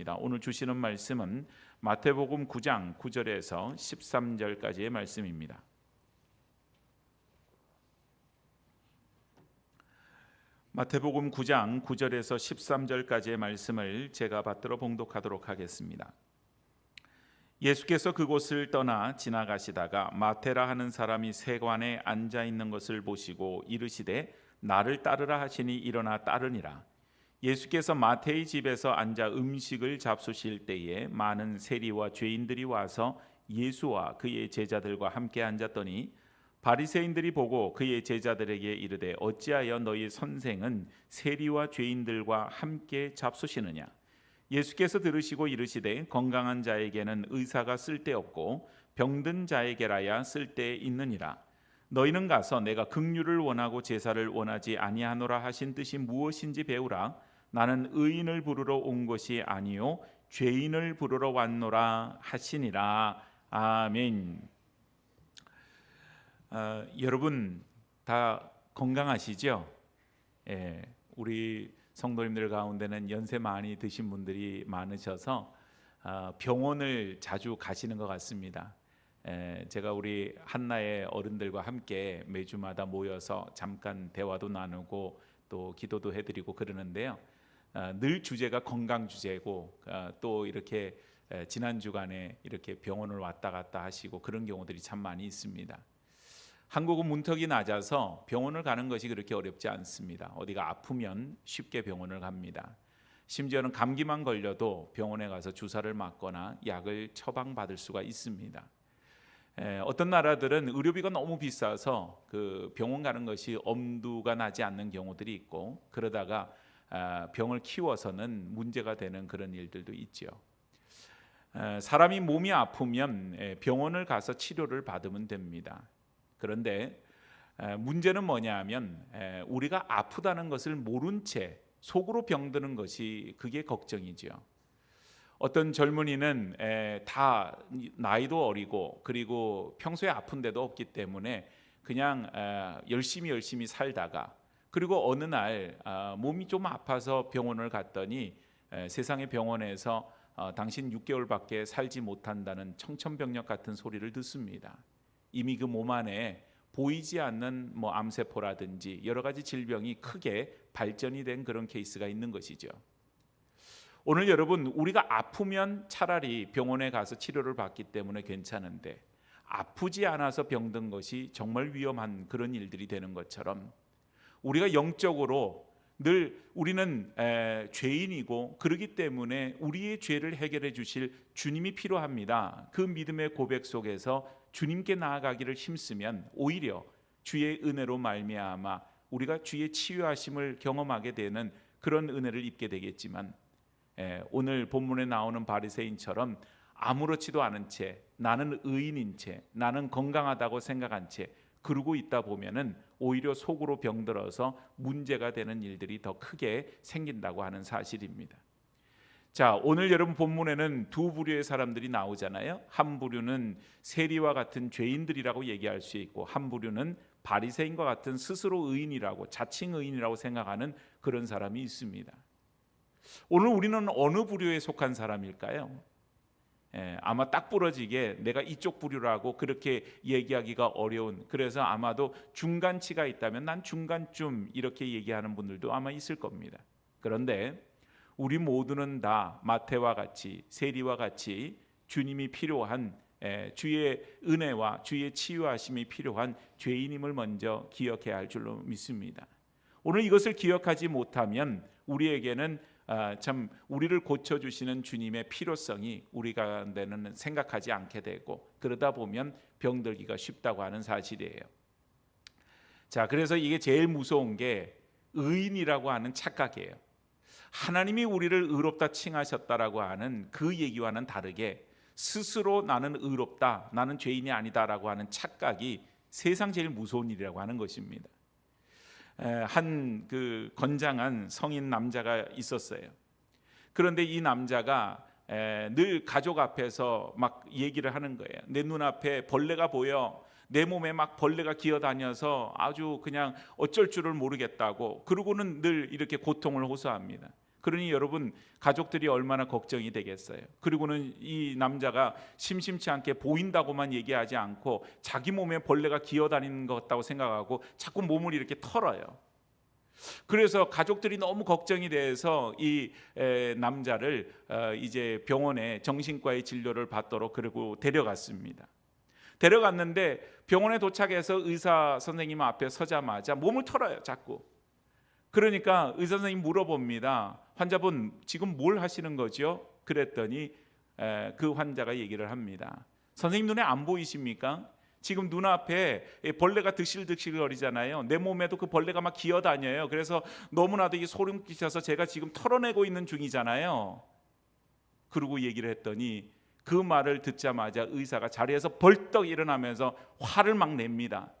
하겠습니다. 오늘 주시는 말씀은 마태복음 9장 9절에서 13절까지의 말씀입니다. 마태복음 9장 9절에서 13절까지의 말씀을 제가 받들어 봉독하도록 하겠습니다. 예수께서 그곳을 떠나 지나가시다가 마태라 하는 사람이 세관에 앉아 있는 것을 보시고 이르시되 나를 따르라 하시니 일어나 따르니라. 예수께서 마태의 집에서 앉아 음식을 잡수실 때에 많은 세리와 죄인들이 와서 예수와 그의 제자들과 함께 앉았더니 바리새인들이 보고 그의 제자들에게 이르되 어찌하여 너희 선생은 세리와 죄인들과 함께 잡수시느냐. 예수께서 들으시고 이르시되 건강한 자에게는 의사가 쓸데없고 병든 자에게라야 쓸데있느니라. 너희는 가서 내가 긍휼을 원하고 제사를 원하지 아니하노라 하신 뜻이 무엇인지 배우라. 나는 의인을 부르러 온 것이 아니요 죄인을 부르러 왔노라 하시니라. 아멘. 여러분 다 건강하시죠? 우리 성도님들 가운데는 연세 많이 드신 분들이 많으셔서 병원을 자주 가시는 것 같습니다. 제가 우리 한나의 어른들과 함께 매주마다 모여서 잠깐 대화도 나누고 또 기도도 해드리고 그러는데요. 늘 주제가 건강 주제고 또 이렇게 지난 주간에 이렇게 병원을 왔다 갔다 하시고 그런 경우들이 참 많이 있습니다. 한국은 문턱이 낮아서 병원을 가는 것이 그렇게 어렵지 않습니다. 어디가 아프면 쉽게 병원을 갑니다. 심지어는 감기만 걸려도 병원에 가서 주사를 맞거나 약을 처방받을 수가 있습니다. 어떤 나라들은 의료비가 너무 비싸서 그 병원 가는 것이 엄두가 나지 않는 경우들이 있고 그러다가 병을 키워서는 문제가 되는 그런 일들도 있죠. 사람이 몸이 아프면 병원을 가서 치료를 받으면 됩니다. 그런데 문제는 뭐냐 하면 우리가 아프다는 것을 모른 채 속으로 병드는 것이 그게 걱정이죠. 어떤 젊은이는 다 나이도 어리고 그리고 평소에 아픈 데도 없기 때문에 그냥 열심히 살다가 그리고 어느 날 몸이 좀 아파서 병원을 갔더니 세상의 병원에서 당신 6개월밖에 살지 못한다는 청천벽력 같은 소리를 듣습니다. 이미 그 몸 안에 보이지 않는 암세포라든지 여러 가지 질병이 크게 발전이 된 그런 케이스가 있는 것이죠. 오늘 여러분 우리가 아프면 차라리 병원에 가서 치료를 받기 때문에 괜찮은데 아프지 않아서 병든 것이 정말 위험한 그런 일들이 되는 것처럼 우리가 영적으로 늘 우리는 죄인이고 그렇기 때문에 우리의 죄를 해결해 주실 주님이 필요합니다. 그 믿음의 고백 속에서 주님께 나아가기를 힘쓰면 오히려 주의 은혜로 말미암아 우리가 주의 치유하심을 경험하게 되는 그런 은혜를 입게 되겠지만 오늘 본문에 나오는 바리새인처럼 아무렇지도 않은 채 나는 의인인 채 나는 건강하다고 생각한 채 그러고 있다 보면은 오히려 속으로 병들어서 문제가 되는 일들이 더 크게 생긴다고 하는 사실입니다. 자, 오늘 여러분 본문에는 두 부류의 사람들이 나오잖아요. 한 부류는 세리와 같은 죄인들이라고 얘기할 수 있고 한 부류는 바리새인과 같은 스스로 의인이라고 자칭 의인이라고 생각하는 그런 사람이 있습니다. 오늘 우리는 어느 부류에 속한 사람일까요? 아마 딱 부러지게 내가 이쪽 부류라고 그렇게 얘기하기가 어려운 그래서 아마도 중간치가 있다면 난 중간쯤 이렇게 얘기하는 분들도 아마 있을 겁니다. 그런데 우리 모두는 다 마태와 같이 세리와 같이 주님이 필요한 주의 은혜와 주의 치유하심이 필요한 죄인임을 먼저 기억해야 할 줄로 믿습니다. 오늘 이것을 기억하지 못하면 우리에게는 참 우리를 고쳐주시는 주님의 필요성이 우리 가운데는 생각하지 않게 되고 그러다 보면 병들기가 쉽다고 하는 사실이에요. 자, 그래서 이게 제일 무서운 게 의인이라고 하는 착각이에요. 하나님이 우리를 의롭다 칭하셨다라고 하는 그 얘기와는 다르게 스스로 나는 의롭다, 나는 죄인이 아니다라고 하는 착각이 세상 제일 무서운 일이라고 하는 것입니다. 한 그 건장한 성인 남자가 있었어요. 그런데 이 남자가 늘 가족 앞에서 막 얘기를 하는 거예요. 내 눈앞에 벌레가 보여. 내 몸에 막 벌레가 기어다녀서 아주 그냥 어쩔 줄을 모르겠다고. 그러고는 늘 이렇게 고통을 호소합니다. 그러니 여러분, 가족들이 얼마나 걱정이 되겠어요. 그리고는 이 남자가 심심치 않게 보인다고만 얘기하지 않고 자기 몸에 벌레가 기어다니는 것 같다고 생각하고 자꾸 몸을 이렇게 털어요. 그래서 가족들이 너무 걱정이 돼서 이 남자를 이제 병원에 정신과의 진료를 받도록 그리고 데려갔습니다. 데려갔는데 병원에 도착해서 의사 선생님 앞에 서자마자 몸을 털어요, 자꾸. 그러니까 의사 선생님 물어봅니다. 환자분 지금 뭘 하시는 거죠? 그랬더니 그 환자가 얘기를 합니다. 선생님 눈에 안 보이십니까? 지금 눈앞에 벌레가 드실드실 거리잖아요. 내 몸에도 그 벌레가 막 기어다녀요. 그래서 너무나도 이 소름 끼쳐서 제가 지금 털어내고 있는 중이잖아요. 그러고 얘기를 했더니 그 말을 듣자마자 의사가 자리에서 벌떡 일어나면서 화를 막 냅니다.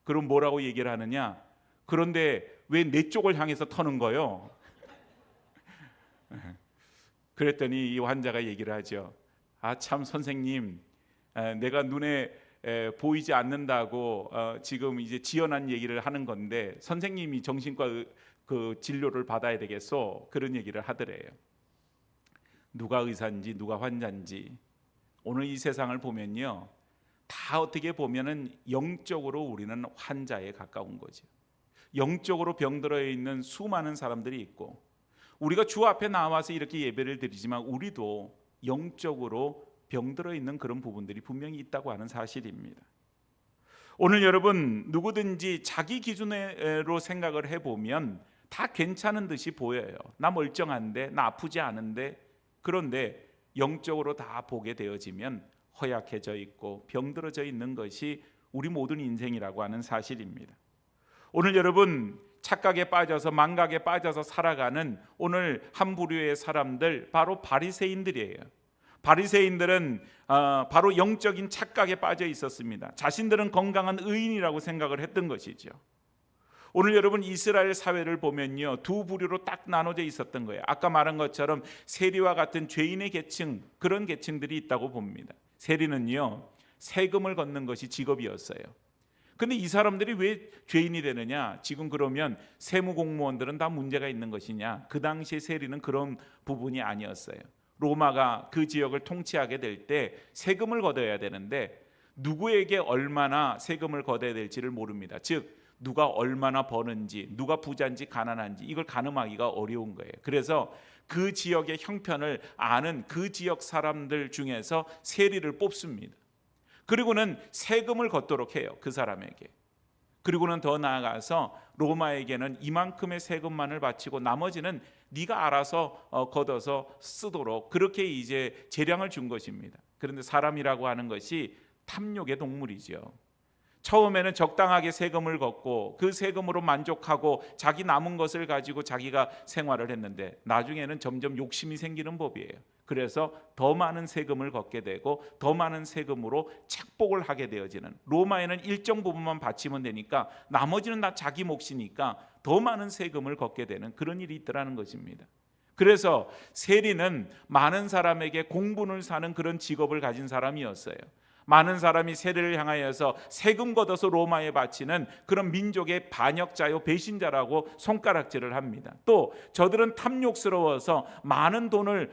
그럼 뭐라고 얘기를 하느냐? 그런데 왜 내 쪽을 향해서 터는 거요? 그랬더니 이 환자가 얘기를 하죠. 아, 참 선생님, 내가 눈에 보이지 않는다고 지금 이제 지어난 얘기를 하는 건데 선생님이 정신과 그 진료를 받아야 되겠소, 그런 얘기를 하더래요. 누가 의사인지 누가 환자인지 오늘 이 세상을 보면요, 다 어떻게 보면은 영적으로 우리는 환자에 가까운 거죠. 영적으로 병들어 있는 수많은 사람들이 있고, 우리가 주 앞에 나와서 이렇게 예배를 드리지만 우리도 영적으로 병들어 있는 그런 부분들이 분명히 있다고 하는 사실입니다. 오늘 여러분, 누구든지 자기 기준으로 생각을 해보면 다 괜찮은 듯이 보여요. 나 멀쩡한데, 나 아프지 않은데. 그런데 영적으로 다 보게 되어지면 허약해져 있고 병들어져 있는 것이 우리 모든 인생이라고 하는 사실입니다. 오늘 여러분, 착각에 빠져서 망각에 빠져서 살아가는 오늘 한 부류의 사람들, 바로 바리새인들이에요. 바리새인들은 바로 영적인 착각에 빠져 있었습니다. 자신들은 건강한 의인이라고 생각을 했던 것이죠. 오늘 여러분, 이스라엘 사회를 보면요, 두 부류로 딱 나눠져 있었던 거예요. 아까 말한 것처럼 세리와 같은 죄인의 계층, 그런 계층들이 있다고 봅니다. 세리는요, 세금을 걷는 것이 직업이었어요. 근데 이 사람들이 왜 죄인이 되느냐? 지금 그러면 세무공무원들은 다 문제가 있는 것이냐? 그 당시에 세리는 그런 부분이 아니었어요. 로마가 그 지역을 통치하게 될 때 세금을 걷어야 되는데 누구에게 얼마나 세금을 걷어야 될지를 모릅니다. 즉 누가 얼마나 버는지, 누가 부자인지 가난한지 이걸 가늠하기가 어려운 거예요. 그래서 그 지역의 형편을 아는 그 지역 사람들 중에서 세리를 뽑습니다. 그리고는 세금을 걷도록 해요, 그 사람에게. 그리고는 더 나아가서 로마에게는 이만큼의 세금만을 바치고 나머지는 네가 알아서 걷어서 쓰도록 그렇게 이제 재량을 준 것입니다. 그런데 사람이라고 하는 것이 탐욕의 동물이죠. 처음에는 적당하게 세금을 걷고 그 세금으로 만족하고 자기 남은 것을 가지고 자기가 생활을 했는데 나중에는 점점 욕심이 생기는 법이에요. 그래서 더 많은 세금을 걷게 되고 더 많은 세금으로 착복을 하게 되어지는, 로마에는 일정 부분만 바치면 되니까 나머지는 다 자기 몫이니까 더 많은 세금을 걷게 되는 그런 일이 있더라는 것입니다. 그래서 세리는 많은 사람에게 공분을 사는 그런 직업을 가진 사람이었어요. 많은 사람이 세리를 향하여서 세금 걷어서 로마에 바치는 그런 민족의 반역자요 배신자라고 손가락질을 합니다. 또 저들은 탐욕스러워서 많은 돈을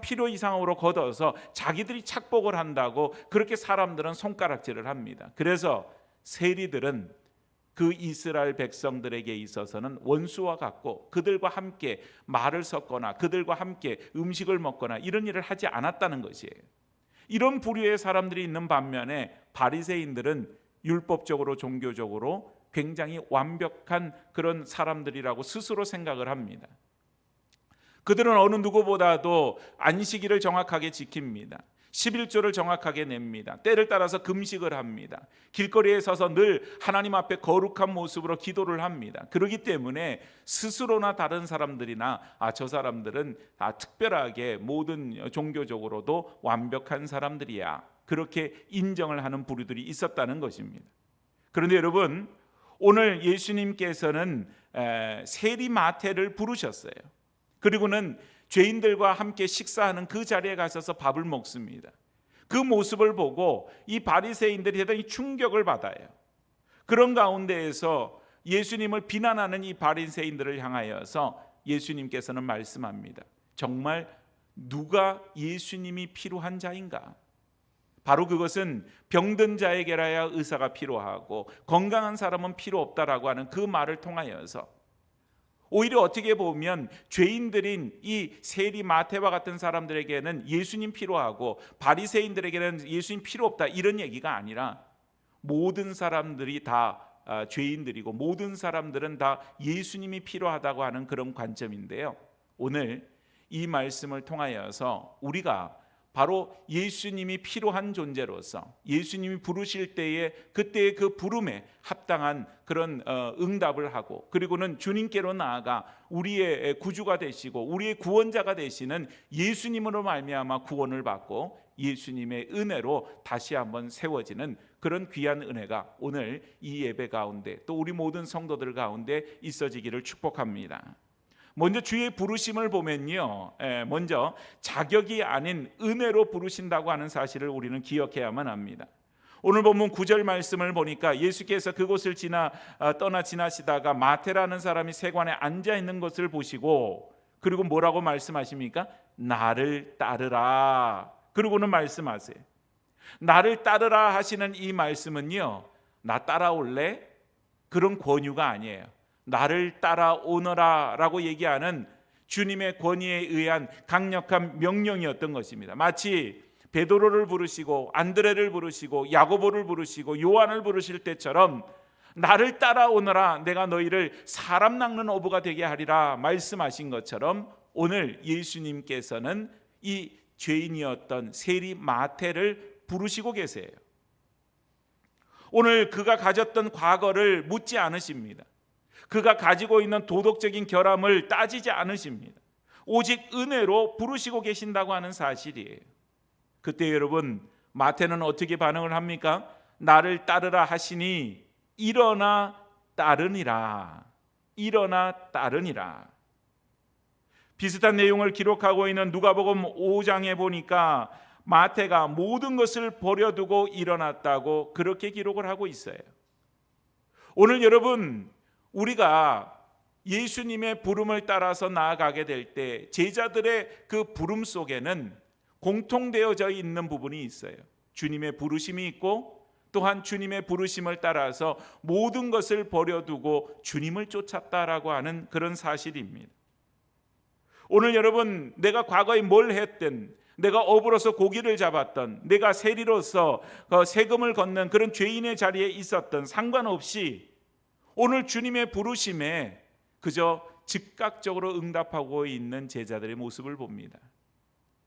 필요 이상으로 걷어서 자기들이 착복을 한다고 그렇게 사람들은 손가락질을 합니다. 그래서 세리들은 그 이스라엘 백성들에게 있어서는 원수와 같고 그들과 함께 말을 섞거나 그들과 함께 음식을 먹거나 이런 일을 하지 않았다는 것이에요. 이런 부류의 사람들이 있는 반면에 바리새인들은 율법적으로 종교적으로 굉장히 완벽한 그런 사람들이라고 스스로 생각을 합니다. 그들은 어느 누구보다도 안식일을 정확하게 지킵니다. 11조를 정확하게 냅니다. 때를 따라서 금식을 합니다. 길거리에 서서 늘 하나님 앞에 거룩한 모습으로 기도를 합니다. 그렇기 때문에 스스로나 다른 사람들이나 저 사람들은 특별하게 모든 종교적으로도 완벽한 사람들이야, 그렇게 인정을 하는 부류들이 있었다는 것입니다. 그런데 여러분, 오늘 예수님께서는 세리 마태를 부르셨어요. 그리고는 죄인들과 함께 식사하는 그 자리에 가셔서 밥을 먹습니다. 그 모습을 보고 이 바리새인들이 대단히 충격을 받아요. 그런 가운데에서 예수님을 비난하는 이 바리새인들을 향하여서 예수님께서는 말씀합니다. 정말 누가 예수님이 필요한 자인가? 바로 그것은 병든 자에게라야 의사가 필요하고 건강한 사람은 필요 없다라고 하는 그 말을 통하여서 오히려 어떻게 보면 죄인들인 이 세리 마태와 같은 사람들에게는 예수님 필요하고 바리새인들에게는 예수님 필요 없다, 이런 얘기가 아니라 모든 사람들이 다 죄인들이고 모든 사람들은 다 예수님이 필요하다고 하는 그런 관점인데요. 오늘 이 말씀을 통하여서 우리가 바로 예수님이 필요한 존재로서 예수님이 부르실 때에 그때의 그 부름에 합당한 그런 응답을 하고, 그리고는 주님께로 나아가 우리의 구주가 되시고 우리의 구원자가 되시는 예수님으로 말미암아 구원을 받고 예수님의 은혜로 다시 한번 세워지는 그런 귀한 은혜가 오늘 이 예배 가운데 또 우리 모든 성도들 가운데 있어지기를 축복합니다. 먼저 주의 부르심을 보면요, 먼저 자격이 아닌 은혜로 부르신다고 하는 사실을 우리는 기억해야만 합니다. 오늘 본문 9절 말씀을 보니까 예수께서 그곳을 떠나 지나시다가 마태라는 사람이 세관에 앉아 있는 것을 보시고, 그리고 뭐라고 말씀하십니까? 나를 따르라. 그리고는 말씀하세요. 나를 따르라 하시는 이 말씀은요, 나 따라올래? 그런 권유가 아니에요. 나를 따라오너라 라고 얘기하는 주님의 권위에 의한 강력한 명령이었던 것입니다. 마치 베드로를 부르시고 안드레를 부르시고 야고보를 부르시고 요한을 부르실 때처럼 나를 따라오너라, 내가 너희를 사람 낚는 어부가 되게 하리라 말씀하신 것처럼 오늘 예수님께서는 이 죄인이었던 세리 마태를 부르시고 계세요. 오늘 그가 가졌던 과거를 묻지 않으십니다. 그가 가지고 있는 도덕적인 결함을 따지지 않으십니다. 오직 은혜로 부르시고 계신다고 하는 사실이에요. 그때 여러분, 마태는 어떻게 반응을 합니까? 나를 따르라 하시니 일어나 따르니라. 일어나 따르니라. 비슷한 내용을 기록하고 있는 누가복음 5장에 보니까 마태가 모든 것을 버려두고 일어났다고 그렇게 기록을 하고 있어요. 오늘 여러분, 우리가 예수님의 부름을 따라서 나아가게 될 때 제자들의 그 부름 속에는 공통되어져 있는 부분이 있어요. 주님의 부르심이 있고 또한 주님의 부르심을 따라서 모든 것을 버려두고 주님을 쫓았다라고 하는 그런 사실입니다. 오늘 여러분, 내가 과거에 뭘 했든, 내가 어부로서 고기를 잡았던, 내가 세리로서 세금을 걷는 그런 죄인의 자리에 있었던 상관없이 오늘 주님의 부르심에 그저 즉각적으로 응답하고 있는 제자들의 모습을 봅니다.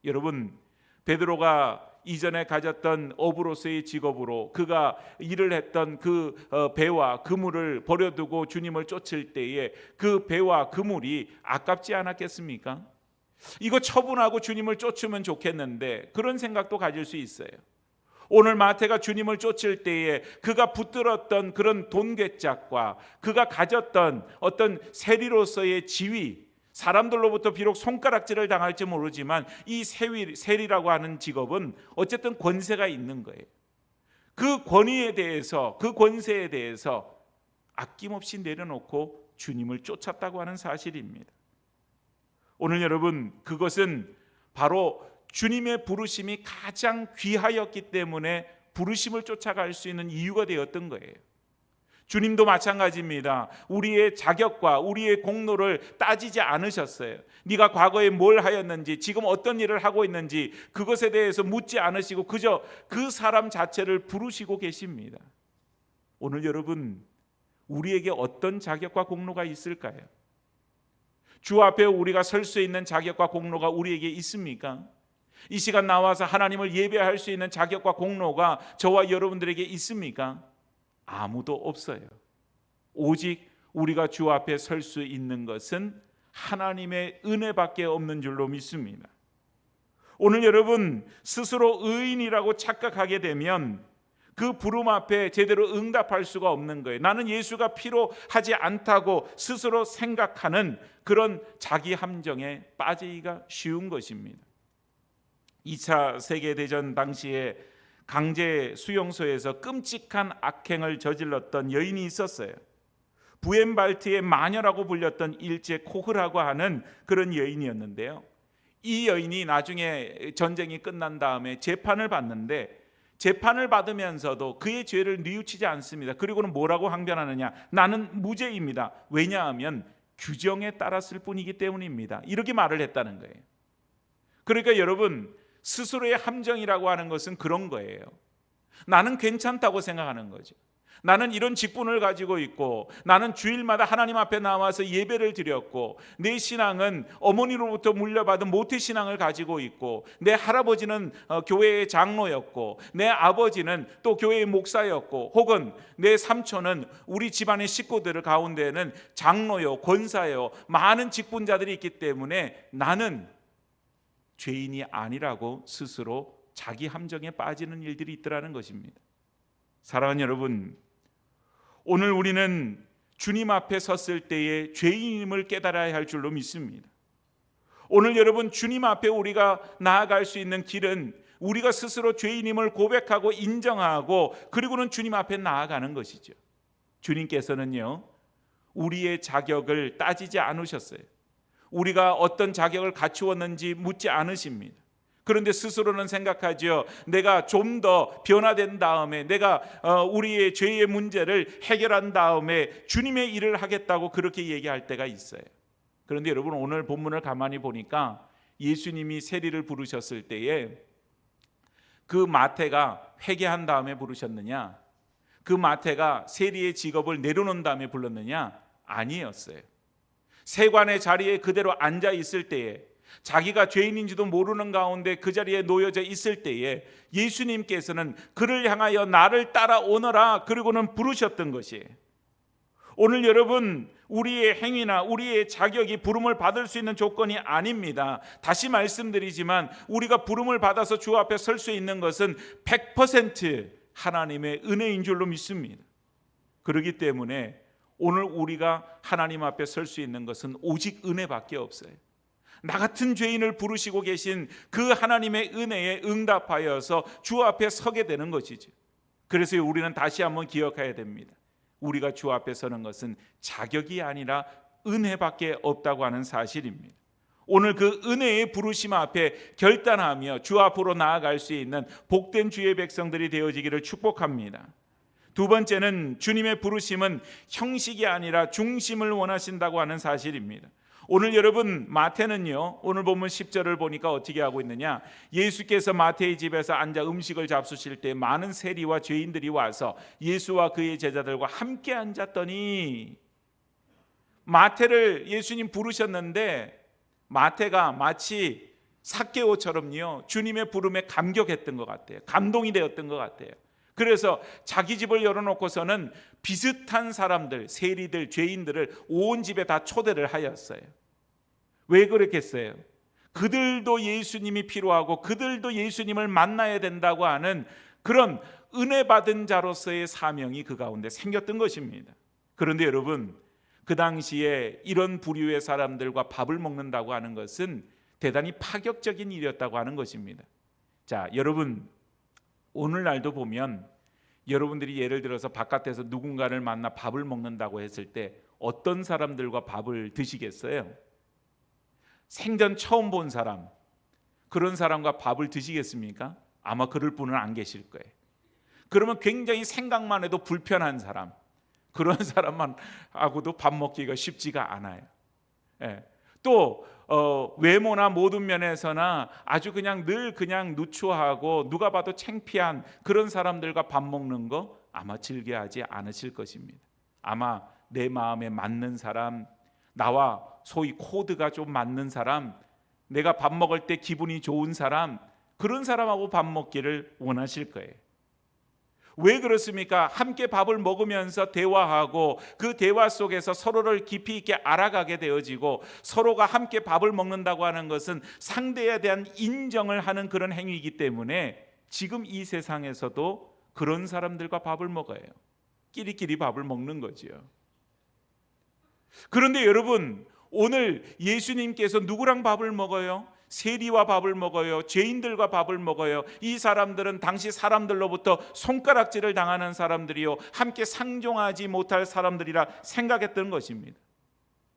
여러분, 베드로가 이전에 가졌던 어부로서의 직업으로 그가 일을 했던 그 배와 그물을 버려두고 주님을 쫓을 때에 그 배와 그물이 아깝지 않았겠습니까? 이거 처분하고 주님을 쫓으면 좋겠는데 그런 생각도 가질 수 있어요. 오늘 마태가 주님을 쫓을 때에 그가 붙들었던 그런 돈괴짝과 그가 가졌던 어떤 세리로서의 지위, 사람들로부터 비록 손가락질을 당할지 모르지만 이 세리라고 하는 직업은 어쨌든 권세가 있는 거예요. 그 권위에 대해서, 그 권세에 대해서 아낌없이 내려놓고 주님을 쫓았다고 하는 사실입니다. 오늘 여러분, 그것은 바로 주님의 부르심이 가장 귀하였기 때문에 부르심을 쫓아갈 수 있는 이유가 되었던 거예요. 주님도 마찬가지입니다. 우리의 자격과 우리의 공로를 따지지 않으셨어요. 네가 과거에 뭘 하였는지, 지금 어떤 일을 하고 있는지 그것에 대해서 묻지 않으시고 그저 그 사람 자체를 부르시고 계십니다. 오늘 여러분, 우리에게 어떤 자격과 공로가 있을까요? 주 앞에 우리가 설 수 있는 자격과 공로가 우리에게 있습니까? 이 시간 나와서 하나님을 예배할 수 있는 자격과 공로가 저와 여러분들에게 있습니까? 아무도 없어요. 오직 우리가 주 앞에 설 수 있는 것은 하나님의 은혜밖에 없는 줄로 믿습니다. 오늘 여러분, 스스로 의인이라고 착각하게 되면 그 부름 앞에 제대로 응답할 수가 없는 거예요. 나는 예수가 필요하지 않다고 스스로 생각하는 그런 자기 함정에 빠지기가 쉬운 것입니다. 2차 세계대전 당시에 강제 수용소에서 끔찍한 악행을 저질렀던 여인이 있었어요. 부엔발트의 마녀라고 불렸던 일제 코흐라고 하는 그런 여인이었는데요. 이 여인이 나중에 전쟁이 끝난 다음에 재판을 받는데 재판을 받으면서도 그의 죄를 뉘우치지 않습니다. 그리고는 뭐라고 항변하느냐? 나는 무죄입니다. 왜냐하면 규정에 따랐을 뿐이기 때문입니다. 이렇게 말을 했다는 거예요. 그러니까 여러분, 스스로의 함정이라고 하는 것은 그런 거예요. 나는 괜찮다고 생각하는 거죠. 나는 이런 직분을 가지고 있고, 나는 주일마다 하나님 앞에 나와서 예배를 드렸고, 내 신앙은 어머니로부터 물려받은 모태신앙을 가지고 있고, 내 할아버지는 교회의 장로였고, 내 아버지는 또 교회의 목사였고, 혹은 내 삼촌은 우리 집안의 식구들 가운데는 장로요, 권사요, 많은 직분자들이 있기 때문에 나는 죄인이 아니라고 스스로 자기 함정에 빠지는 일들이 있더라는 것입니다. 사랑하는 여러분, 오늘 우리는 주님 앞에 섰을 때에 죄인임을 깨달아야 할 줄로 믿습니다. 오늘 여러분, 주님 앞에 우리가 나아갈 수 있는 길은 우리가 스스로 죄인임을 고백하고 인정하고 그리고는 주님 앞에 나아가는 것이죠. 주님께서는요, 우리의 자격을 따지지 않으셨어요. 우리가 어떤 자격을 갖추었는지 묻지 않으십니다. 그런데 스스로는 생각하죠. 내가 좀 더 변화된 다음에, 내가 우리의 죄의 문제를 해결한 다음에 주님의 일을 하겠다고 그렇게 얘기할 때가 있어요. 그런데 여러분, 오늘 본문을 가만히 보니까 예수님이 세리를 부르셨을 때에 그 마태가 회개한 다음에 부르셨느냐, 그 마태가 세리의 직업을 내려놓은 다음에 불렀느냐? 아니었어요. 세관의 자리에 그대로 앉아 있을 때에, 자기가 죄인인지도 모르는 가운데 그 자리에 놓여져 있을 때에 예수님께서는 그를 향하여 나를 따라오너라 그리고는 부르셨던 것이에요. 오늘 여러분, 우리의 행위나 우리의 자격이 부름을 받을 수 있는 조건이 아닙니다. 다시 말씀드리지만 우리가 부름을 받아서 주 앞에 설 수 있는 것은 100% 하나님의 은혜인 줄로 믿습니다. 그렇기 때문에 오늘 우리가 하나님 앞에 설 수 있는 것은 오직 은혜밖에 없어요. 나 같은 죄인을 부르시고 계신 그 하나님의 은혜에 응답하여서 주 앞에 서게 되는 것이죠. 그래서 우리는 다시 한번 기억해야 됩니다. 우리가 주 앞에 서는 것은 자격이 아니라 은혜밖에 없다고 하는 사실입니다. 오늘 그 은혜의 부르심 앞에 결단하며 주 앞으로 나아갈 수 있는 복된 주의 백성들이 되어지기를 축복합니다. 두 번째는 주님의 부르심은 형식이 아니라 중심을 원하신다고 하는 사실입니다. 오늘 여러분, 마태는요, 오늘 본문 10절을 보니까 어떻게 하고 있느냐? 예수께서 마태의 집에서 앉아 음식을 잡수실 때 많은 세리와 죄인들이 와서 예수와 그의 제자들과 함께 앉았더니, 마태를 예수님 부르셨는데 마태가 마치 삭개오처럼요, 주님의 부름에 감격했던 것 같아요. 감동이 되었던 것 같아요. 그래서 자기 집을 열어놓고서는 비슷한 사람들, 세리들, 죄인들을 온 집에 다 초대를 하였어요. 왜 그랬겠어요? 그들도 예수님이 필요하고 그들도 예수님을 만나야 된다고 하는 그런 은혜 받은 자로서의 사명이 그 가운데 생겼던 것입니다. 그런데 여러분, 그 당시에 이런 부류의 사람들과 밥을 먹는다고 하는 것은 대단히 파격적인 일이었다고 하는 것입니다. 자, 여러분, 오늘날도 보면 여러분들이 예를 들어서 바깥에서 누군가를 만나 밥을 먹는다고 했을 때 어떤 사람들과 밥을 드시겠어요? 생전 처음 본 사람, 그런 사람과 밥을 드시겠습니까? 아마 그럴 분은 안 계실 거예요. 그러면 굉장히 생각만 해도 불편한 사람, 그런 사람만 하고도 밥 먹기가 쉽지가 않아요. 예. 또 외모나 모든 면에서나 아주 늘 그냥 누추하고 누가 봐도 창피한 그런 사람들과 밥 먹는 거 아마 즐겨하지 않으실 것입니다. 아마 내 마음에 맞는 사람, 나와 소위 코드가 좀 맞는 사람, 내가 밥 먹을 때 기분이 좋은 사람, 그런 사람하고 밥 먹기를 원하실 거예요. 왜 그렇습니까? 함께 밥을 먹으면서 대화하고 그 대화 속에서 서로를 깊이 있게 알아가게 되어지고, 서로가 함께 밥을 먹는다고 하는 것은 상대에 대한 인정을 하는 그런 행위이기 때문에 지금 이 세상에서도 그런 사람들과 밥을 먹어요. 끼리끼리 밥을 먹는 거죠. 그런데 여러분, 오늘 예수님께서 누구랑 밥을 먹어요? 세리와 밥을 먹어요. 죄인들과 밥을 먹어요. 이 사람들은 당시 사람들로부터 손가락질을 당하는 사람들이요, 함께 상종하지 못할 사람들이라 생각했던 것입니다.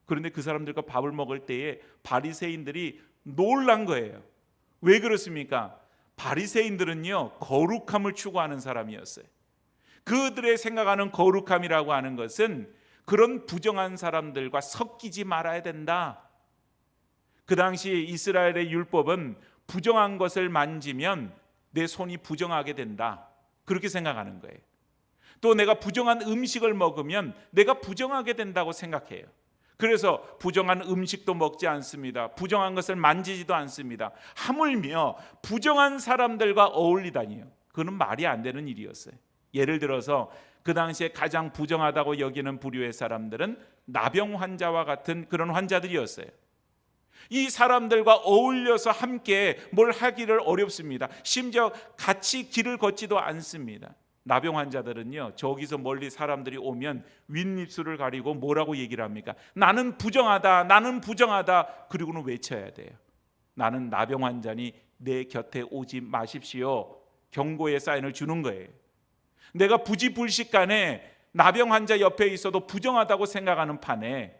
그런데 그 사람들과 밥을 먹을 때에 바리새인들이 놀란 거예요. 왜 그렇습니까? 바리새인들은요, 거룩함을 추구하는 사람이었어요. 그들의 생각하는 거룩함이라고 하는 것은 그런 부정한 사람들과 섞이지 말아야 된다. 그 당시 이스라엘의 율법은 부정한 것을 만지면 내 손이 부정하게 된다, 그렇게 생각하는 거예요. 또 내가 부정한 음식을 먹으면 내가 부정하게 된다고 생각해요. 그래서 부정한 음식도 먹지 않습니다. 부정한 것을 만지지도 않습니다. 하물며 부정한 사람들과 어울리다니요, 그건 말이 안 되는 일이었어요. 예를 들어서 그 당시에 가장 부정하다고 여기는 부류의 사람들은 나병 환자와 같은 그런 환자들이었어요. 이 사람들과 어울려서 함께 뭘 하기를 어렵습니다. 심지어 같이 길을 걷지도 않습니다. 나병 환자들은요, 저기서 멀리 사람들이 오면 윗입술을 가리고 뭐라고 얘기를 합니까? 나는 부정하다, 나는 부정하다. 그리고는 외쳐야 돼요. 나는 나병 환자니 내 곁에 오지 마십시오. 경고의 사인을 주는 거예요. 내가 부지불식간에 나병 환자 옆에 있어도 부정하다고 생각하는 판에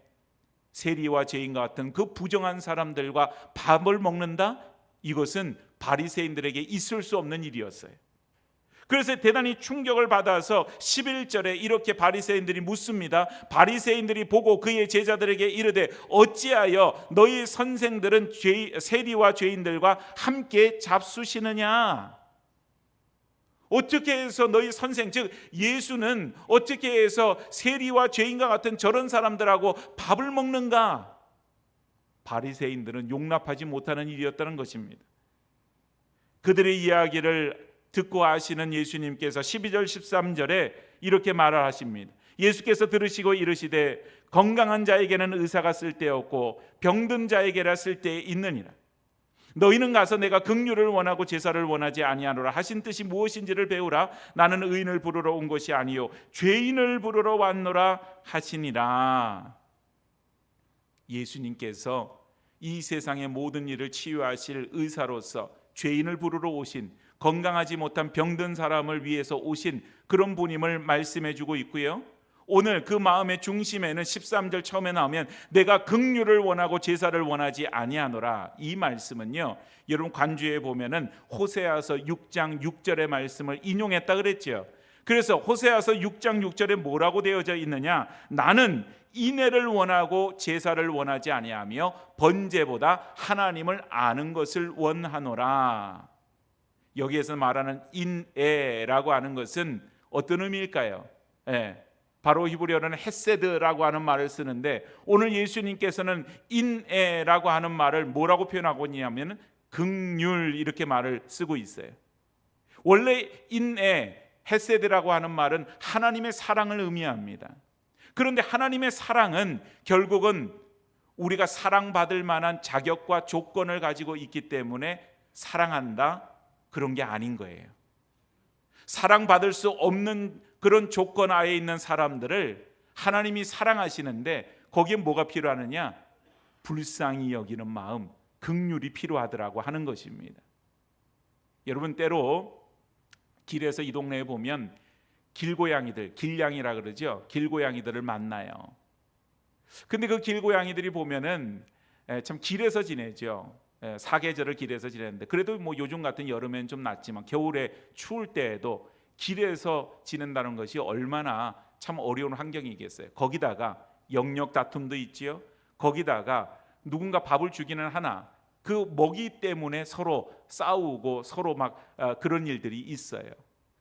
세리와 죄인과 같은 그 부정한 사람들과 밥을 먹는다? 이것은 바리새인들에게 있을 수 없는 일이었어요. 그래서 대단히 충격을 받아서 11절에 이렇게 바리새인들이 묻습니다. 바리새인들이 보고 그의 제자들에게 이르되 어찌하여 너희 선생들은 세리와 죄인들과 함께 잡수시느냐? 어떻게 해서 너희 선생, 즉 예수는 어떻게 해서 세리와 죄인과 같은 저런 사람들하고 밥을 먹는가? 바리새인들은 용납하지 못하는 일이었다는 것입니다. 그들의 이야기를 듣고 하시는 예수님께서 12절 13절에 이렇게 말을 하십니다. 예수께서 들으시고 이르시되 건강한 자에게는 의사가 쓸데없고 병든 자에게라 쓸데 있느니라. 너희는 가서 내가 긍휼을 원하고 제사를 원하지 아니하노라 하신 뜻이 무엇인지를 배우라. 나는 의인을 부르러 온 것이 아니요 죄인을 부르러 왔노라 하시니라. 예수님께서 이 세상의 모든 일을 치유하실 의사로서 죄인을 부르러 오신, 건강하지 못한 병든 사람을 위해서 오신 그런 분임을 말씀해 주고 있고요. 오늘 그 마음의 중심에는 13절 처음에 나오면 내가 긍휼을 원하고 제사를 원하지 아니하노라, 이 말씀은요, 여러분 관주에 보면은 호세아서 6장 6절의 말씀을 인용했다 그랬죠. 그래서 호세아서 6장 6절에 뭐라고 되어져 있느냐? 나는 인애를 원하고 제사를 원하지 아니하며 번제보다 하나님을 아는 것을 원하노라. 여기에서 말하는 인애라고 하는 것은 어떤 의미일까요? 바로 히브리어로는 헤세드라고 하는 말을 쓰는데, 오늘 예수님께서는 인애라고 하는 말을 뭐라고 표현하고 있냐면 긍휼, 이렇게 말을 쓰고 있어요. 원래 인애, 헤세드라고 하는 말은 하나님의 사랑을 의미합니다. 그런데 하나님의 사랑은 결국은 우리가 사랑받을 만한 자격과 조건을 가지고 있기 때문에 사랑한다, 그런 게 아닌 거예요. 사랑받을 수 없는 그런 조건 하에 있는 사람들을 하나님이 사랑하시는데 거기에 뭐가 필요하느냐? 불쌍히 여기는 마음, 긍휼이 필요하더라고 하는 것입니다. 여러분, 때로 길에서 이 동네에 보면 길고양이들, 길냥이라 그러죠. 길고양이들을 만나요. 근데 그 길고양이들이 보면은 참 길에서 지내죠. 사계절을 길에서 지내는데, 그래도 뭐 요즘 같은 여름엔 좀 낫지만 겨울에 추울 때에도 길에서 지낸다는 것이 얼마나 참 어려운 환경이겠어요. 거기다가 영역 다툼도 있지요. 거기다가 누군가 밥을 주기는 하나 그 먹이 때문에 서로 싸우고 서로 막 그런 일들이 있어요.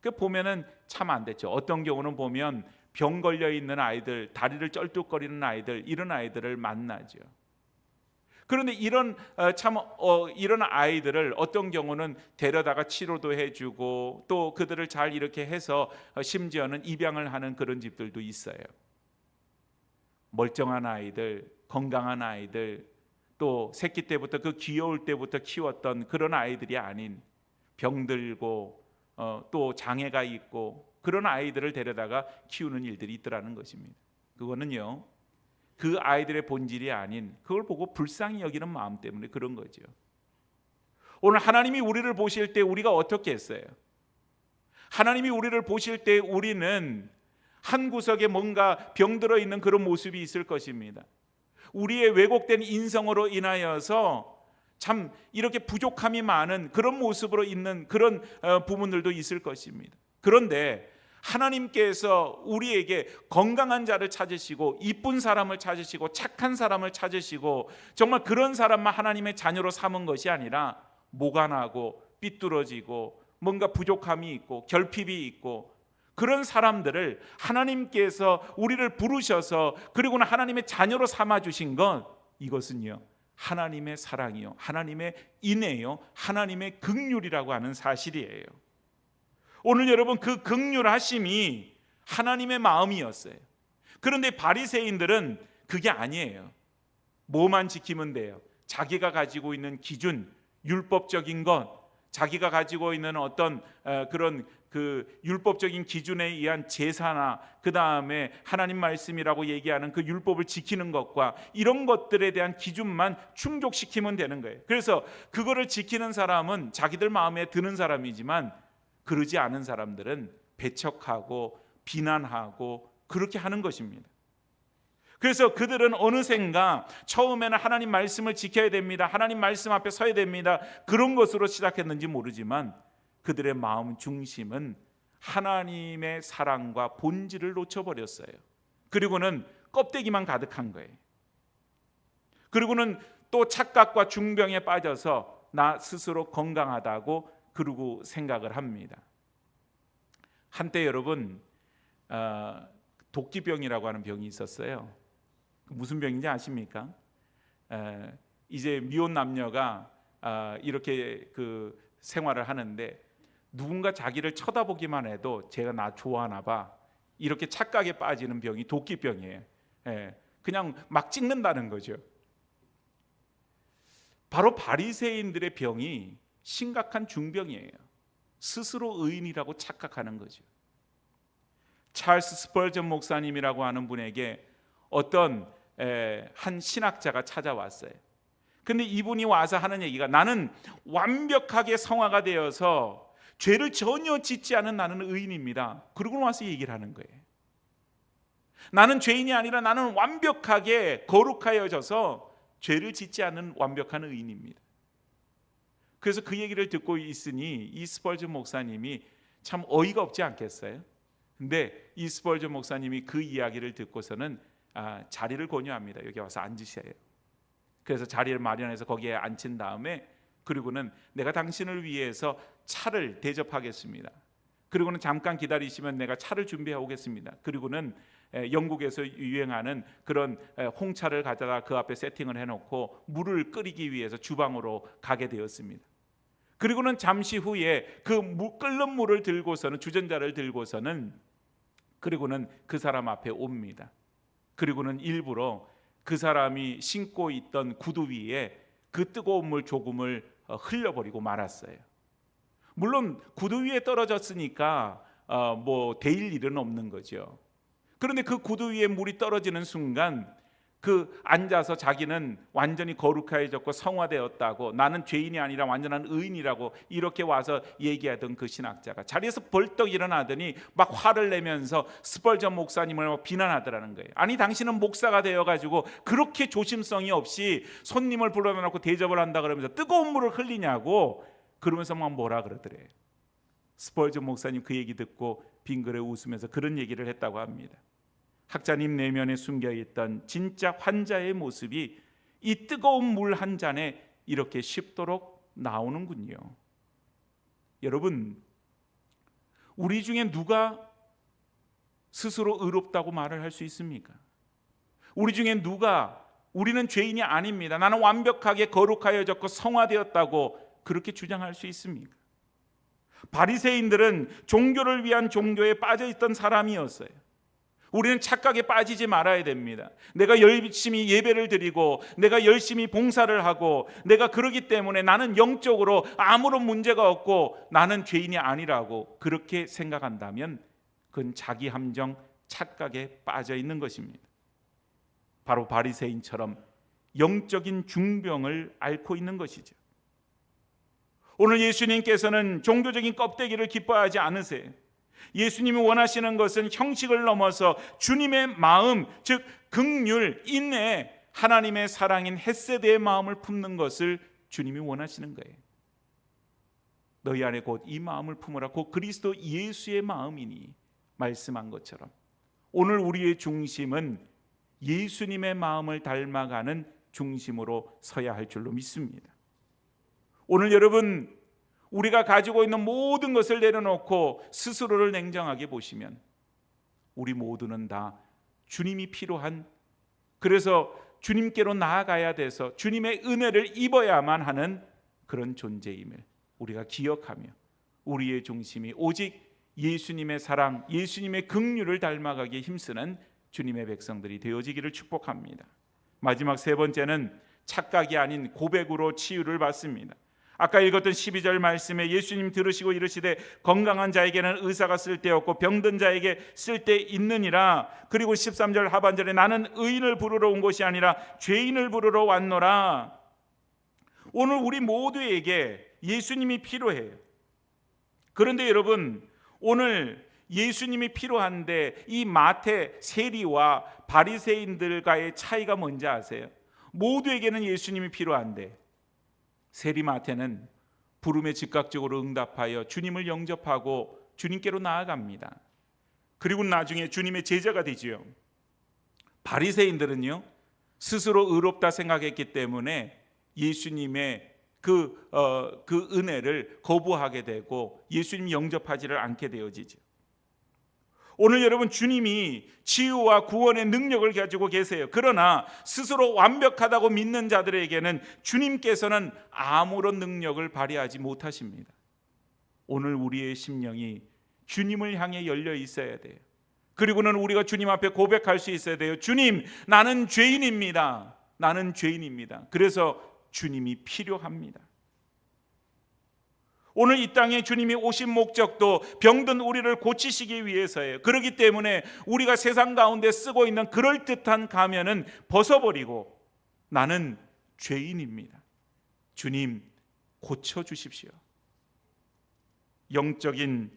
그 보면은 참 안 됐죠. 어떤 경우는 보면 병 걸려 있는 아이들, 다리를 쩔뚝거리는 아이들, 이런 아이들을 만나죠. 그런데 이런 이런 아이들을 어떤 경우는 데려다가 치료도 해주고 또 그들을 잘 이렇게 해서 심지어는 입양을 하는 그런 집들도 있어요. 멀쩡한 아이들, 건강한 아이들, 또 새끼 때부터 그 귀여울 때부터 키웠던 그런 아이들이 아닌 병들고 또 장애가 있고 그런 아이들을 데려다가 키우는 일들이 있더라는 것입니다. 그거는요, 그 아이들의 본질이 아닌 그걸 보고 불쌍히 여기는 마음 때문에 그런 거죠. 오늘 하나님이 우리를 보실 때 우리가 어떻게 했어요? 하나님이 우리를 보실 때 우리는 한 구석에 뭔가 병들어 있는 그런 모습이 있을 것입니다. 우리의 왜곡된 인성으로 인하여서 참 이렇게 부족함이 많은 그런 모습으로 있는 그런 부분들도 있을 것입니다. 그런데 하나님께서 우리에게 건강한 자를 찾으시고 이쁜 사람을 찾으시고 착한 사람을 찾으시고 정말 그런 사람만 하나님의 자녀로 삼은 것이 아니라 모간하고 삐뚤어지고 뭔가 부족함이 있고 결핍이 있고 그런 사람들을 하나님께서 우리를 부르셔서 그리고는 하나님의 자녀로 삼아주신 것, 이것은요 하나님의 사랑이요 하나님의 인애요 하나님의 긍휼이라고 하는 사실이에요. 오늘 여러분 그 긍휼하심이 하나님의 마음이었어요. 그런데 바리새인들은 그게 아니에요. 뭐만 지키면 돼요? 자기가 가지고 있는 기준, 율법적인 것, 자기가 가지고 있는 어떤 그런 그 율법적인 기준에 의한 제사나 그 다음에 하나님 말씀이라고 얘기하는 그 율법을 지키는 것과 이런 것들에 대한 기준만 충족시키면 되는 거예요. 그래서 그거를 지키는 사람은 자기들 마음에 드는 사람이지만 그러지 않은 사람들은 배척하고 비난하고 그렇게 하는 것입니다. 그래서 그들은 어느샌가 처음에는 하나님 말씀을 지켜야 됩니다, 하나님 말씀 앞에 서야 됩니다, 그런 것으로 시작했는지 모르지만 그들의 마음 중심은 하나님의 사랑과 본질을 놓쳐버렸어요. 그리고는 껍데기만 가득한 거예요. 그리고는 또 착각과 중병에 빠져서 나 스스로 건강하다고 그러고 생각을 합니다. 한때 여러분 도끼병이라고 하는 병이 있었어요. 무슨 병인지 아십니까? 이제 미혼 남녀가 이렇게 그 생활을 하는데 누군가 자기를 쳐다보기만 해도 쟤가 나 좋아하나 봐, 이렇게 착각에 빠지는 병이 도끼병이에요. 그냥 막 찍는다는 거죠. 바로 바리새인들의 병이 심각한 중병이에요. 스스로 의인이라고 착각하는 거죠. 찰스 스펄전 목사님이라고 하는 분에게 어떤 한 신학자가 찾아왔어요. 근데 이분이 와서 하는 얘기가, 나는 완벽하게 성화가 되어서 죄를 전혀 짓지 않은 나는 의인입니다. 그러고 와서 얘기를 하는 거예요. 나는 죄인이 아니라 나는 완벽하게 거룩하여져서 죄를 짓지 않은 완벽한 의인입니다. 그래서 그 얘기를 듣고 있으니 이 스펄전 목사님이 참 어이가 없지 않겠어요? 근데 이 스펄전 목사님이 그 이야기를 듣고서는 자리를 권유합니다. 여기 와서 앉으셔야 해요. 그래서 자리를 마련해서 거기에 앉힌 다음에 그리고는 내가 당신을 위해서 차를 대접하겠습니다. 그리고는 잠깐 기다리시면 내가 차를 준비해 오겠습니다. 그리고는 영국에서 유행하는 그런 홍차를 가져다 그 앞에 세팅을 해놓고 물을 끓이기 위해서 주방으로 가게 되었습니다. 그리고는 잠시 후에 그 끓는 물을 들고서는, 주전자를 들고서는 그리고는 그 사람 앞에 옵니다. 그리고는 일부러 그 사람이 신고 있던 구두 위에 그 뜨거운 물 조금을 흘려버리고 말았어요. 물론 구두 위에 떨어졌으니까 뭐 데일 일은 없는 거죠. 그런데 그 구두 위에 물이 떨어지는 순간 그 앉아서 자기는 완전히 거룩해졌고 성화되었다고, 나는 죄인이 아니라 완전한 의인이라고 이렇게 와서 얘기하던 그 신학자가 자리에서 벌떡 일어나더니 막 화를 내면서 스펄전 목사님을 막 비난하더라는 거예요. 아니 당신은 목사가 되어가지고 그렇게 조심성이 없이 손님을 불러다 놓고 대접을 한다 그러면서 뜨거운 물을 흘리냐고 그러면서 막 뭐라 그러더래요. 스펄전 목사님 그 얘기 듣고 빙그레 웃으면서 그런 얘기를 했다고 합니다. 학자님 내면에 숨겨있던 진짜 환자의 모습이 이 뜨거운 물 한 잔에 이렇게 쉽도록 나오는군요. 여러분, 우리 중에 누가 스스로 의롭다고 말을 할 수 있습니까? 우리 중에 누가 우리는 죄인이 아닙니다, 나는 완벽하게 거룩하여졌고 성화되었다고 그렇게 주장할 수 있습니까? 바리새인들은 종교를 위한 종교에 빠져있던 사람이었어요. 우리는 착각에 빠지지 말아야 됩니다. 내가 열심히 예배를 드리고 내가 열심히 봉사를 하고 내가 그러기 때문에 나는 영적으로 아무런 문제가 없고 나는 죄인이 아니라고 그렇게 생각한다면 그건 자기 함정, 착각에 빠져 있는 것입니다. 바로 바리새인처럼 영적인 중병을 앓고 있는 것이죠. 오늘 예수님께서는 종교적인 껍데기를 기뻐하지 않으세요. 예수님이 원하시는 것은 형식을 넘어서 주님의 마음, 즉 긍휼, 인내, 하나님의 사랑인 헤세드의 마음을 품는 것을 주님이 원하시는 거예요. 너희 안에 곧 이 마음을 품으라, 곧 그리스도 예수의 마음이니 말씀한 것처럼 오늘 우리의 중심은 예수님의 마음을 닮아가는 중심으로 서야 할 줄로 믿습니다. 오늘 여러분, 우리가 가지고 있는 모든 것을 내려놓고 스스로를 냉정하게 보시면 우리 모두는 다 주님이 필요한, 그래서 주님께로 나아가야 돼서 주님의 은혜를 입어야만 하는 그런 존재임을 우리가 기억하며 우리의 중심이 오직 예수님의 사랑, 예수님의 긍휼을 닮아가기에 힘쓰는 주님의 백성들이 되어지기를 축복합니다. 마지막 세 번째는 착각이 아닌 고백으로 치유를 받습니다. 아까 읽었던 12절 말씀에 예수님 들으시고 이르시되 건강한 자에게는 의사가 쓸데없고 병든 자에게 쓸데 있느니라. 그리고 13절 하반절에 나는 의인을 부르러 온 것이 아니라 죄인을 부르러 왔노라. 오늘 우리 모두에게 예수님이 필요해요. 그런데 여러분, 오늘 예수님이 필요한데 이 마태 세리와 바리새인들과의 차이가 뭔지 아세요? 모두에게는 예수님이 필요한데 세리 마태는 부름에 즉각적으로 응답하여 주님을 영접하고 주님께로 나아갑니다. 그리고 나중에 주님의 제자가 되지요. 바리새인들은요, 스스로 의롭다 생각했기 때문에 예수님의 그 은혜를 거부하게 되고 예수님 영접하지를 않게 되어지죠. 오늘 여러분, 주님이 치유와 구원의 능력을 가지고 계세요. 그러나 스스로 완벽하다고 믿는 자들에게는 주님께서는 아무런 능력을 발휘하지 못하십니다. 오늘 우리의 심령이 주님을 향해 열려 있어야 돼요. 그리고는 우리가 주님 앞에 고백할 수 있어야 돼요. 주님, 나는 죄인입니다. 나는 죄인입니다. 그래서 주님이 필요합니다. 오늘 이 땅에 주님이 오신 목적도 병든 우리를 고치시기 위해서예요. 그렇기 때문에 우리가 세상 가운데 쓰고 있는 그럴듯한 가면은 벗어버리고 나는 죄인입니다. 주님, 고쳐주십시오. 영적인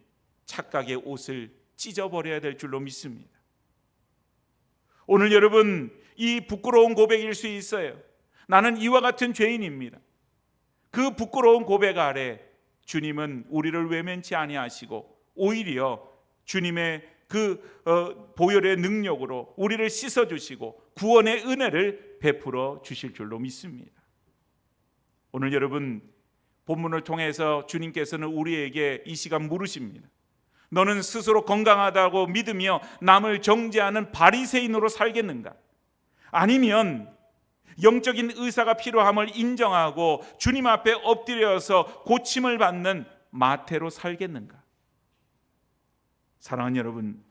착각의 옷을 찢어버려야 될 줄로 믿습니다. 오늘 여러분, 이 부끄러운 고백일 수 있어요. 나는 이와 같은 죄인입니다. 그 부끄러운 고백 아래 주님은 우리를 외면치 아니하시고 오히려 주님의 그 보혈의 능력으로 우리를 씻어주시고 구원의 은혜를 베풀어 주실 줄로 믿습니다. 오늘 여러분, 본문을 통해서 주님께서는 우리에게 이 시간 물으십니다. 너는 스스로 건강하다고 믿으며 남을 정죄하는 바리새인으로 살겠는가? 아니면 영적인 의사가 필요함을 인정하고 주님 앞에 엎드려서 고침을 받는 마태로 살겠는가? 사랑하는 여러분,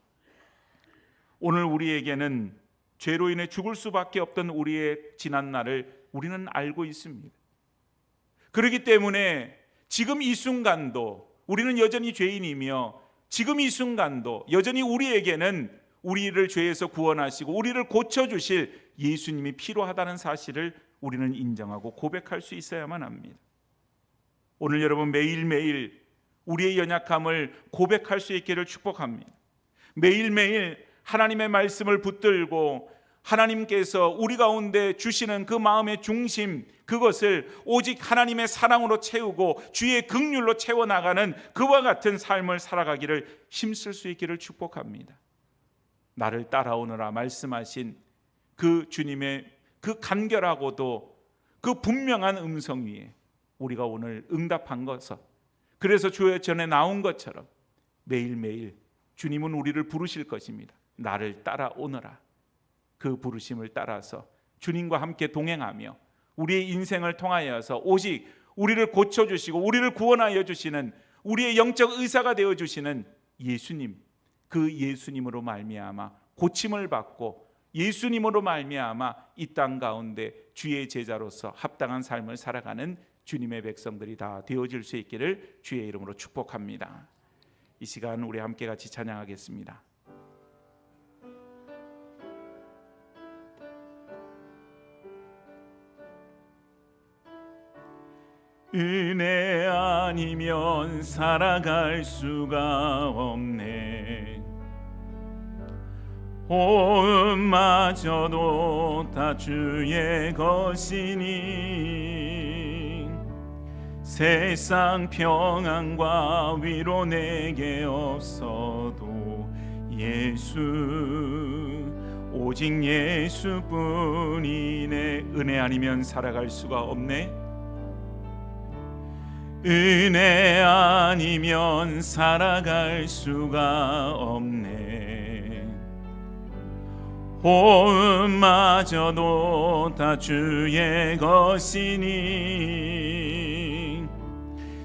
오늘 우리에게는 죄로 인해 죽을 수밖에 없던 우리의 지난 날을 우리는 알고 있습니다. 그렇기 때문에 지금 이 순간도 우리는 여전히 죄인이며 지금 이 순간도 여전히 우리에게는 우리를 죄에서 구원하시고 우리를 고쳐주실 예수님이 필요하다는 사실을 우리는 인정하고 고백할 수 있어야만 합니다. 오늘 여러분, 매일매일 우리의 연약함을 고백할 수 있기를 축복합니다. 매일매일 하나님의 말씀을 붙들고 하나님께서 우리 가운데 주시는 그 마음의 중심, 그것을 오직 하나님의 사랑으로 채우고 주의 긍휼로 채워나가는 그와 같은 삶을 살아가기를 힘쓸 수 있기를 축복합니다. 나를 따라오너라 말씀하신 그 주님의 그 간결하고도 그 분명한 음성 위에 우리가 오늘 응답한 것을, 그래서 주의 전에 나온 것처럼 매일매일 주님은 우리를 부르실 것입니다. 나를 따라오너라. 그 부르심을 따라서 주님과 함께 동행하며 우리의 인생을 통하여서 오직 우리를 고쳐주시고 우리를 구원하여 주시는 우리의 영적 의사가 되어주시는 예수님, 그 예수님으로 말미암아 고침을 받고 예수님으로 말미암아 이 땅 가운데 주의 제자로서 합당한 삶을 살아가는 주님의 백성들이 다 되어질 수 있기를 주의 이름으로 축복합니다. 이 시간 우리 함께 같이 찬양하겠습니다. 은혜 아니면 살아갈 수가 없네. 호흡마저도 다 주의 것이니 세상 평안과 위로 내게 없어도 예수, 오직 예수뿐이네. 은혜 아니면 살아갈 수가 없네. 은혜 아니면 살아갈 수가 없네. 호흡마저도 다 주의 것이니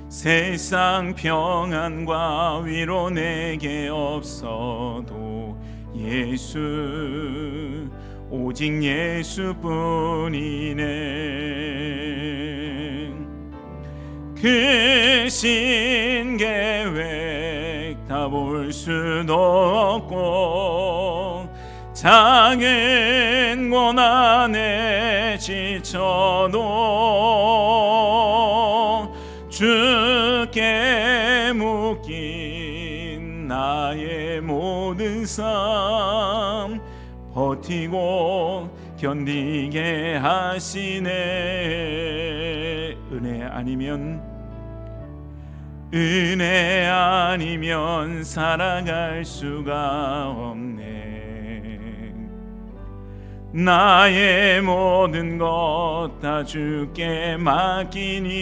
세상 평안과 위로 내게 없어도 예수, 오직 예수뿐이네. 크신 계획 다 볼 수도 없고 작은 고난에 지쳐도 주께 묶인 나의 모든 삶 버티고 견디게 하시네. 은혜 아니면 살아갈 수가 없네. 나의 모든 것 다 주께 맡기니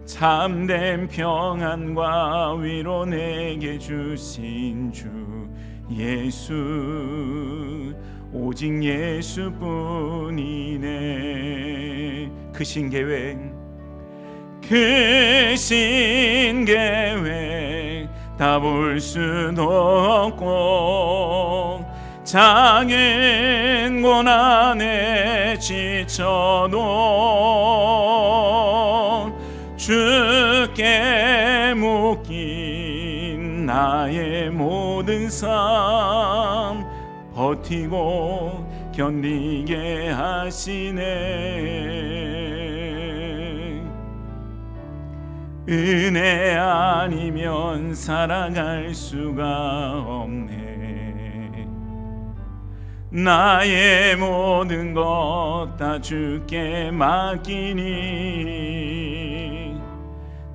참된 평안과 위로 내게 주신 주 예수, 오직 예수뿐이네. 크신 계획 다 볼 수도 없고 작은 고난에 지쳐도 주께 묶인 나의 모든 삶 버티고 견디게 하시네. 은혜 아니면 살아갈 수가 없네. 나의 모든 것 다 주께 맡기니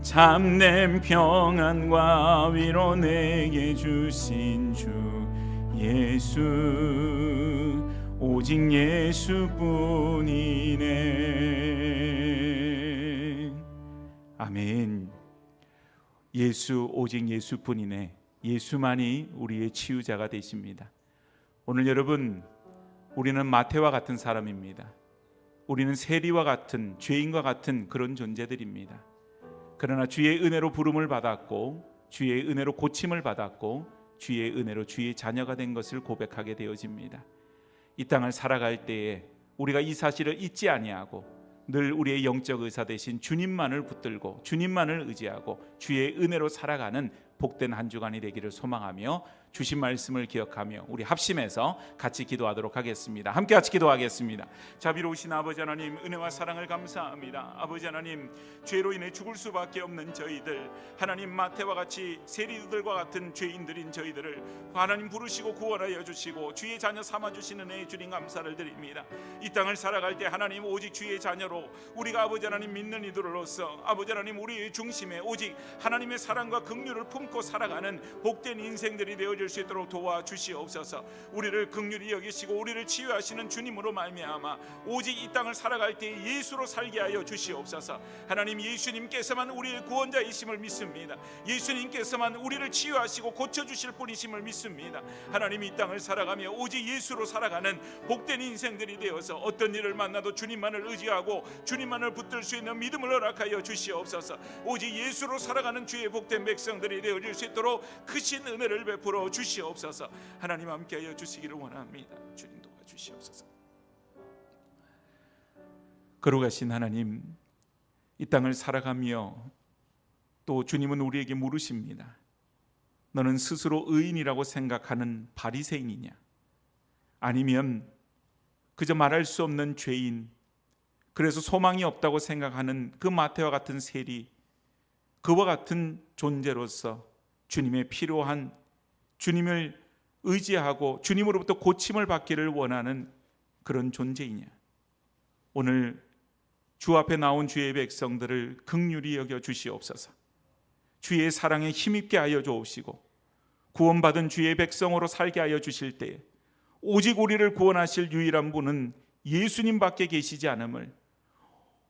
참된 평안과 위로 내게 주신 주 예수, 오직 예수뿐이네. 아멘. 예수, 오직 예수뿐이네. 예수만이 우리의 치유자가 되십니다. 오늘 여러분, 우리는 마태와 같은 사람입니다. 우리는 세리와 같은, 죄인과 같은 그런 존재들입니다. 그러나 주의 은혜로 부름을 받았고 주의 은혜로 고침을 받았고 주의 은혜로 주의 자녀가 된 것을 고백하게 되어집니다. 이 땅을 살아갈 때에 우리가 이 사실을 잊지 아니하고 늘 우리의 영적 의사 되신 주님만을 붙들고 주님만을 의지하고 주의 은혜로 살아가는 복된 한 주간이 되기를 소망하며 주신 말씀을 기억하며 우리 합심해서 같이 기도하도록 하겠습니다. 함께 같이 기도하겠습니다. 자비로우신 아버지 하나님, 은혜와 사랑을 감사합니다. 아버지 하나님, 죄로 인해 죽을 수밖에 없는 저희들, 하나님 마태와 같이 세리들과 같은 죄인들인 저희들을 하나님 부르시고 구원하여 주시고 주의 자녀 삼아주시는 은혜에 주님 감사를 드립니다. 이 땅을 살아갈 때 하나님 오직 주의 자녀로 우리가 아버지 하나님 믿는 이들로서 아버지 하나님 우리의 중심에 오직 하나님의 사랑과 긍휼을 품고 살아가는 복된 인생들이 되어질 수 있도록 도와주시옵소서. 우리를 긍휼히 여기시고 우리를 치유하시는 주님으로 말미암아 오직 이 땅을 살아갈 때 예수로 살게 하여 주시옵소서. 하나님, 예수님께서만 우리의 구원자이심을 믿습니다. 예수님께서만 우리를 치유하시고 고쳐주실 분이심을 믿습니다. 하나님, 이 땅을 살아가며 오직 예수로 살아가는 복된 인생들이 되어서 어떤 일을 만나도 주님만을 의지하고 주님만을 붙들 수 있는 믿음을 허락하여 주시옵소서. 오직 예수로 살아가는 주의 복된 백성들이 되어질 수 있도록 크신 은혜를 베풀어 주시옵소서. 하나님, 함께하여 주시기를 원합니다. 주님 도와주시옵소서. 걸어가신 하나님, 이 땅을 살아가며 또 주님은 우리에게 물으십니다. 너는 스스로 의인이라고 생각하는 바리새인이냐? 아니면 그저 말할 수 없는 죄인, 그래서 소망이 없다고 생각하는 그 마태와 같은 세리, 그와 같은 존재로서 주님의 필요한, 주님을 의지하고 주님으로부터 고침을 받기를 원하는 그런 존재이냐? 오늘 주 앞에 나온 주의 백성들을 긍휼히 여겨 주시옵소서. 주의 사랑에 힘입게 하여 주옵시고 구원받은 주의 백성으로 살게 하여 주실 때에 오직 우리를 구원하실 유일한 분은 예수님밖에 계시지 않음을,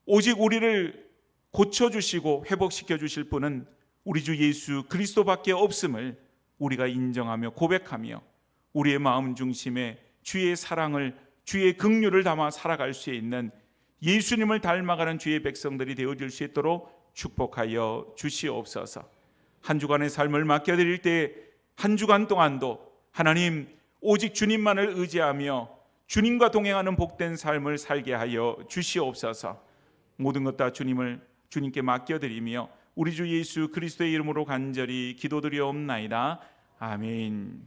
오직 우리를 고쳐주시고 회복시켜 주실 분은 우리 주 예수 그리스도밖에 없음을 우리가 인정하며 고백하며 우리의 마음 중심에 주의 사랑을, 주의 긍휼을 담아 살아갈 수 있는 예수님을 닮아가는 주의 백성들이 되어질 수 있도록 축복하여 주시옵소서. 한 주간의 삶을 맡겨드릴 때 한 주간 동안도 하나님 오직 주님만을 의지하며 주님과 동행하는 복된 삶을 살게 하여 주시옵소서. 모든 것 다 주님께 맡겨드리며 우리 주 예수 그리스도의 이름으로 간절히 기도드리옵나이다. 아멘.